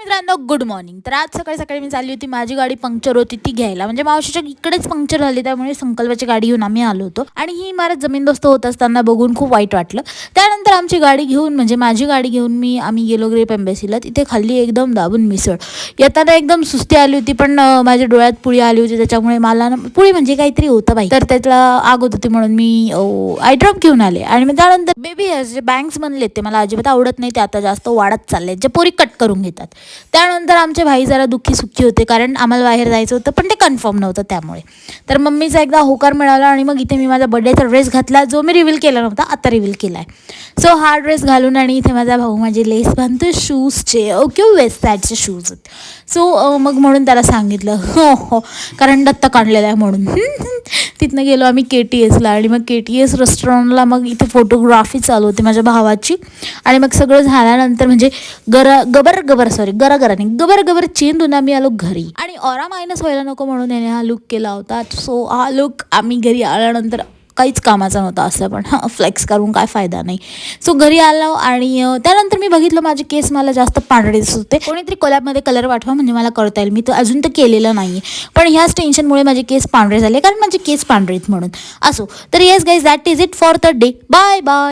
मित्रांनो good morning. तर आज सकाळी सकाळी मी चालली होती, माझी गाडी पंक्चर होती ती घ्यायला, म्हणजे मावशीच्या इकडेच पंक्चर झाली, त्यामुळे संकल्पाची गाडी घेऊन आम्ही आलो होतो. आणि ही इमारत जमीनदोस्त होत असताना बघून खूप वाईट वाटलं. त्यानंतर आमची गाडी घेऊन, म्हणजे माझी गाडी घेऊन आम्ही गेलो ग्रेप एम्बेसीला. तिथे खाल्ली एकदम दाबून मिसळ. येताना एकदम सुस्ती आली होती, पण माझ्या डोळ्यात पुळी आली होती, त्याच्यामुळे मला पुळी म्हणजे काहीतरी होतं बाई, तर त्यातला आग होत होती म्हणून मी आय ड्रॉप घेऊन आले. आणि मग त्यानंतर बेबी हेअर्स जे बँक्स बनलेत ते मला अजिबात आवडत नाही, ते आता जास्त वाढत चालले, जे पोरी कट करून घेतात. त्यानंतर आमचे भाई जरा दुःखी सुखी होते, कारण आम्हाला बाहेर जायचं होतं, पण ते कन्फर्म नव्हतं त्यामुळे. तर मम्मीचा एकदा होकार मिळाला आणि मग इथे मी माझा बर्थडेचा ड्रेस घातला, जो मी रिव्हील केला नव्हता, आता रिव्हील केला आहे. सो हा ड्रेस घालून आणि इथे माझा भाऊ माझे लेस बांधतो शूजचे, ओके वेस्ट साईडचे शूज. सो मग म्हणून त्याला सांगितलं हो हो, कारण दत्ता काढलेला आहे म्हणून. तिथनं गेलो आम्ही KTSला, आणि मग KTS रेस्टॉरंटला मग इथे फोटोग्राफी चालू होती माझ्या भावाची. आणि मग सगळं झाल्यानंतर म्हणजे गबर चेंदून आम्ही आलो घरी. आणि ऑरा मायनस व्हायला नको म्हणून याने हा लुक केला होता. सो हा लुक आम्ही घरी आल्यानंतर काहीच कामाचा नव्हता, असं पण फ्लेक्स करून काय फायदा नाही. सो घरी आलो आणि त्यानंतर मी बघितलं माझे केस मला जास्त पांढरे दिसत होते. कोणीतरी कोलॅबमध्ये कलर पाठवा म्हणजे मला कळता येईल, मी तर अजून तर केलेलं नाही, पण ह्याच टेन्शनमुळे माझे केस पांढरे झाले, कारण माझे केस पांढरे आहेत म्हणून. असो, तर yes guys, that is it for the day. Bye bye.